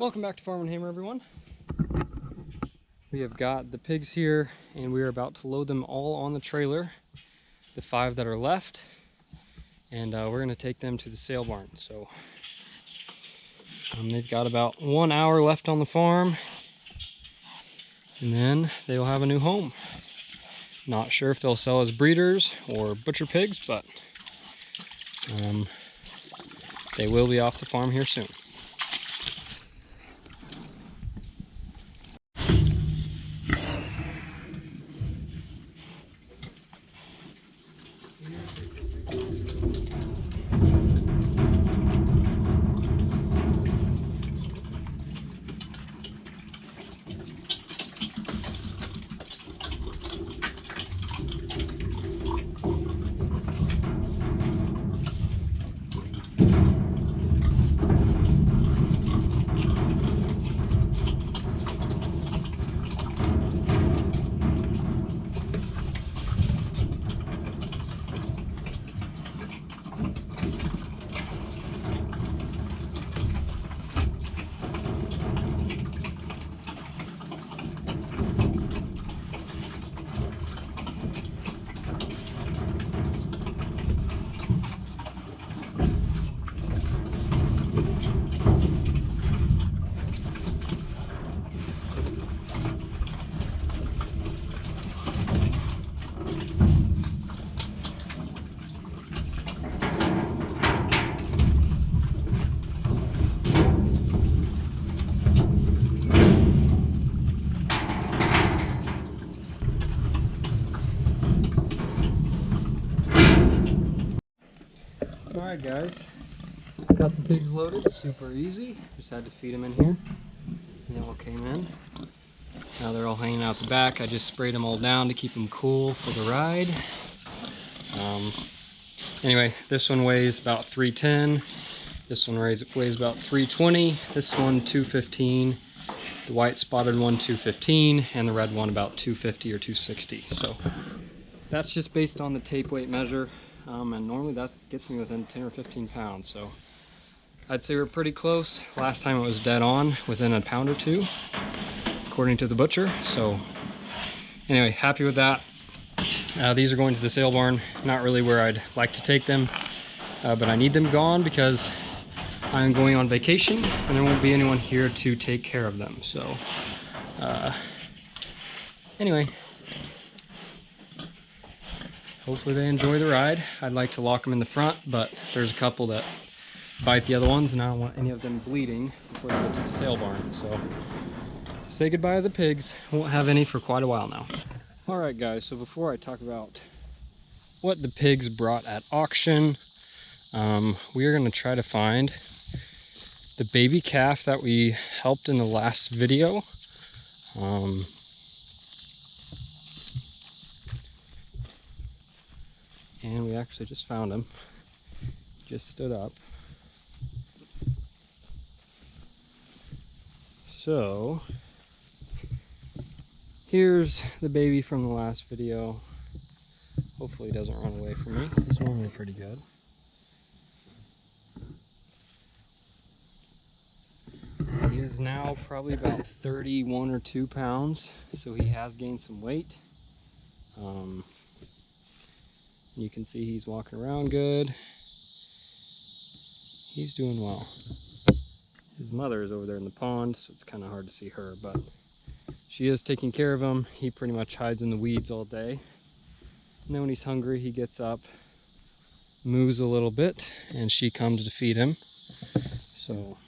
Welcome back to Farm and Hammer, everyone. We have got the pigs here and we are about to load them all on the trailer, the 5 that are left, and we're going to take them to the sale barn. So they've got about 1 hour left on the farm and then they will have a new home. Not sure if they'll sell as breeders or butcher pigs, but they will be off the farm here soon. Alright guys, got the pigs loaded, super easy. Just had to feed them in here. They all came in. Now they're all hanging out the back. I just sprayed them all down to keep them cool for the ride. Anyway, this one weighs about 310. This one weighs about 320. This one 215. The white spotted one 215, and the red one about 250 or 260. So that's just based on the tape weight measure. And normally that gets me within 10 or 15 pounds, so I'd say we're pretty close. Last time it was dead on, within a pound or two, according to the butcher. So anyway, happy with that. These are going to the sale barn. Not really where I'd like to take them, but I need them gone because I'm going on vacation and there won't be anyone here to take care of them. So anyway, hopefully they enjoy the ride. I'd like to lock them in the front, but there's a couple that bite the other ones and I don't want any of them bleeding before they get to the sale barn. So say goodbye to the pigs. Won't have any for quite a while now. Alright guys, so before I talk about what the pigs brought at auction, we are going to try to find the baby calf that we helped in the last video. And we actually just found him. Just stood up. So here's the baby from the last video. Hopefully he doesn't run away from me. He's normally pretty good. He is now probably about 31 or 2 pounds, so he has gained some weight. You can see he's walking around good. He's doing well. His mother is over there in the pond, so it's kind of hard to see her, but she is taking care of him. He pretty much hides in the weeds all day. And then when he's hungry, he gets up, moves a little bit, and she comes to feed him. So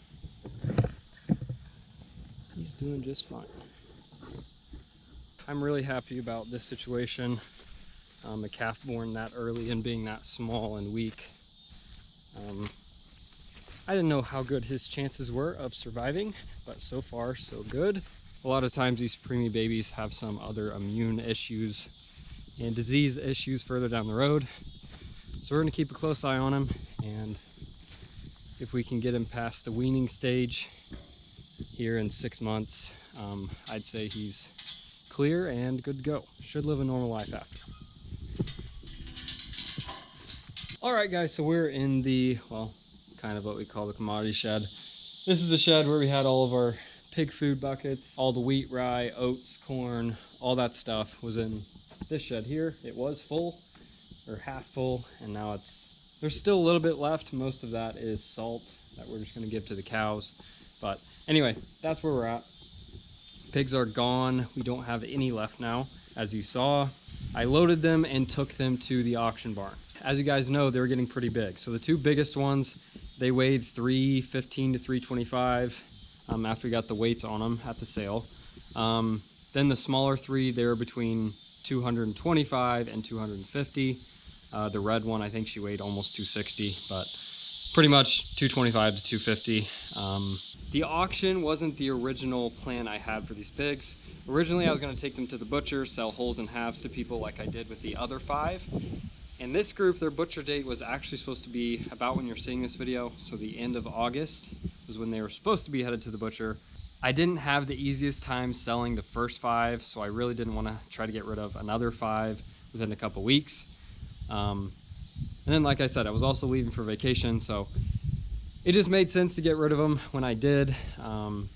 he's doing just fine. I'm really happy about this situation. A calf born that early and being that small and weak. I didn't know how good his chances were of surviving, but so far so good. A lot of times these preemie babies have some other immune issues and disease issues further down the road. So we're going to keep a close eye on him, and if we can get him past the weaning stage here in 6 months, I'd say he's clear and good to go. Should live a normal life after. Alright guys, so we're in the, well, kind of what we call the commodity shed. This is the shed where we had all of our pig food buckets. All the wheat, rye, oats, corn, all that stuff was in this shed here. It was full, or half full, and now there's still a little bit left. Most of that is salt that we're just gonna give to the cows. But anyway, that's where we're at. Pigs are gone. We don't have any left now. As you saw, I loaded them and took them to the auction barn. As you guys know, they were getting pretty big. So the two biggest ones, they weighed 315 to 325 after we got the weights on them at the sale. Then the smaller three, they were between 225 and 250. The red one, I think she weighed almost 260, but pretty much 225 to 250. The auction wasn't the original plan I had for these pigs. Originally, I was gonna take them to the butcher, sell wholes and halves to people like I did with the other 5. And this group, their butcher date was actually supposed to be about when you're seeing this video. So the end of August was when they were supposed to be headed to the butcher. I didn't have the easiest time selling the first 5, so I really didn't want to try to get rid of another 5 within a couple weeks. And then, like I said, I was also leaving for vacation, so it just made sense to get rid of them when I did. And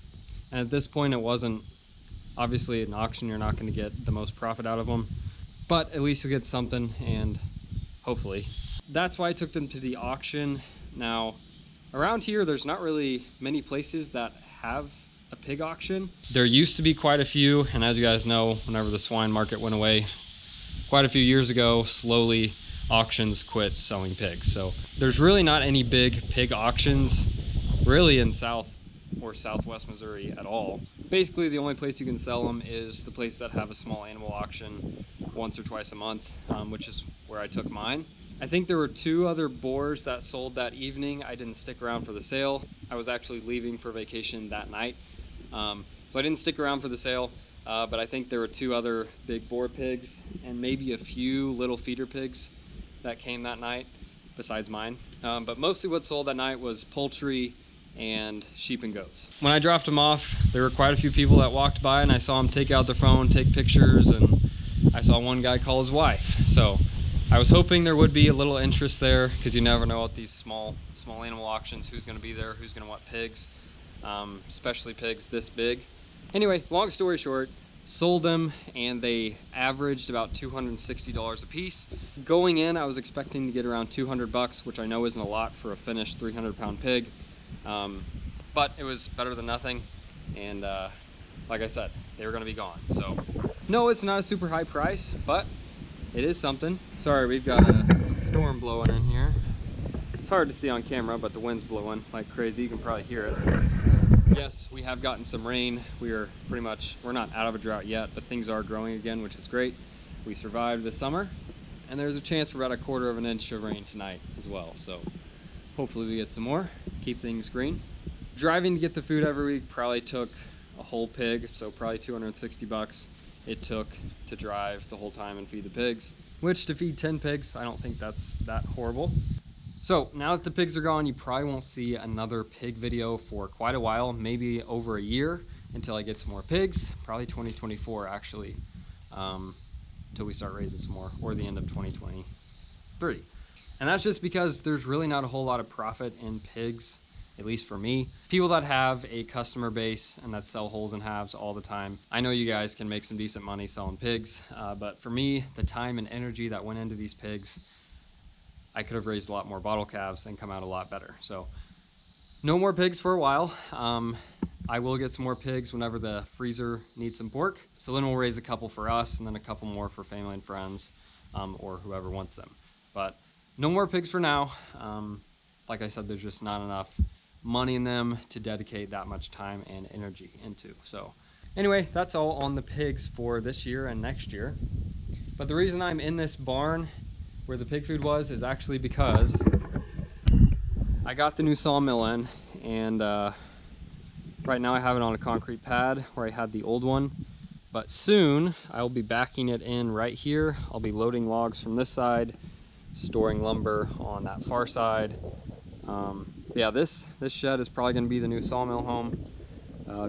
at this point, it wasn't obviously an auction. You're not going to get the most profit out of them, but at least you'll get something, and hopefully. That's why I took them to the auction. Now, around here, there's not really many places that have a pig auction. There used to be quite a few, and as you guys know, whenever the swine market went away quite a few years ago, slowly auctions quit selling pigs. So there's really not any big pig auctions really in South or Southwest Missouri at all. Basically, the only place you can sell them is the place that have a small animal auction once or twice a month, which is where I took mine. I think there were 2 other boars that sold that evening. I didn't stick around for the sale. I was actually leaving for vacation that night. So I didn't stick around for the sale, but I think there were 2 other big boar pigs and maybe a few little feeder pigs that came that night besides mine. But mostly what sold that night was poultry and sheep and goats. When I dropped them off, there were quite a few people that walked by, and I saw them take out their phone, take pictures, and I saw one guy call his wife. So I was hoping there would be a little interest there, because you never know at these small animal auctions who's going to be there, who's going to want pigs, especially pigs this big. Anyway, long story short, sold them, and they averaged about $260 a piece. Going in, I was expecting to get around 200 bucks, which I know isn't a lot for a finished 300-pound pig, but it was better than nothing. And like I said, they were going to be gone. So no, it's not a super high price, but it is something. Sorry, we've got a storm blowing in here. It's hard to see on camera, but the wind's blowing like crazy. You can probably hear it. Yes, we have gotten some rain. We're not out of a drought yet, but things are growing again, which is great. We survived the summer, and there's a chance for about 1/4 of an inch of rain tonight as well. So hopefully we get some more, keep things green. Driving to get the food every week probably took a whole pig, so probably 260 bucks it took to drive the whole time and feed the pigs, which to feed 10 pigs, I don't think that's that horrible. So now that the pigs are gone, you probably won't see another pig video for quite a while, maybe over a year, until I get some more pigs, probably 2024 actually, until we start raising some more, or the end of 2023. And that's just because there's really not a whole lot of profit in pigs, at least for me. People that have a customer base and that sell wholes and halves all the time, I know you guys can make some decent money selling pigs, but for me, the time and energy that went into these pigs, I could have raised a lot more bottle calves and come out a lot better. So no more pigs for a while. I will get some more pigs whenever the freezer needs some pork. So then we'll raise a couple for us and then a couple more for family and friends, or whoever wants them. But no more pigs for now. Like I said, there's just not enough money in them to dedicate that much time and energy into. So anyway, that's all on the pigs for this year and next year. But the reason I'm in this barn where the pig food was is actually because I got the new sawmill in, and right now I have it on a concrete pad where I had the old one, but soon I'll be backing it in right here. I'll be loading logs from this side, storing lumber on that far side. Yeah, this shed is probably going to be the new sawmill home,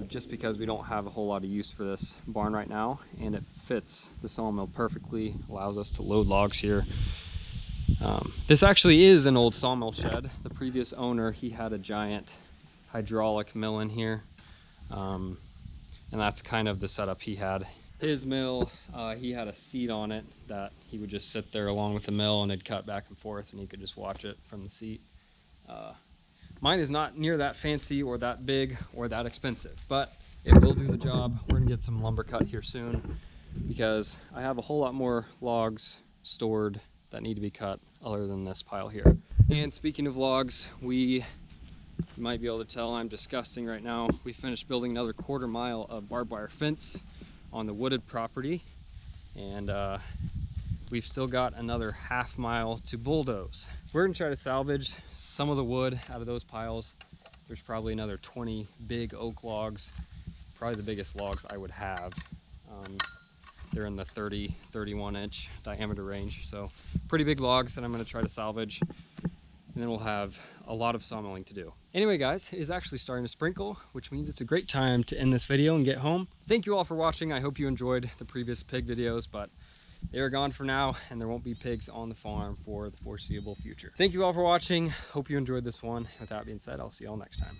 just because we don't have a whole lot of use for this barn right now, and it fits the sawmill perfectly, allows us to load logs here. This actually is an old sawmill shed. The previous owner, he had a giant hydraulic mill in here. And that's kind of the setup he had. His mill, he had a seat on it that he would just sit there along with the mill, and it'd cut back and forth, and he could just watch it from the seat. Mine is not near that fancy or that big or that expensive, but it will do the job. We're gonna get some lumber cut here soon because I have a whole lot more logs stored that need to be cut other than this pile here. And speaking of logs, you might be able to tell I'm disgusting right now. We finished building another 1/4 mile of barbed wire fence on the wooded property, and we've still got another 1/2 mile to bulldoze. We're gonna try to salvage some of the wood out of those piles. There's probably another 20 big oak logs, probably the biggest logs I would have. They're in the 30, 31 inch diameter range, so pretty big logs that I'm gonna try to salvage, and then we'll have a lot of sawmilling to do. Anyway guys, it's actually starting to sprinkle, which means it's a great time to end this video and get home. Thank you all for watching. I hope you enjoyed the previous pig videos, but they are gone for now, and there won't be pigs on the farm for the foreseeable future. Thank you all for watching. Hope you enjoyed this one. With that being said, I'll see you all next time.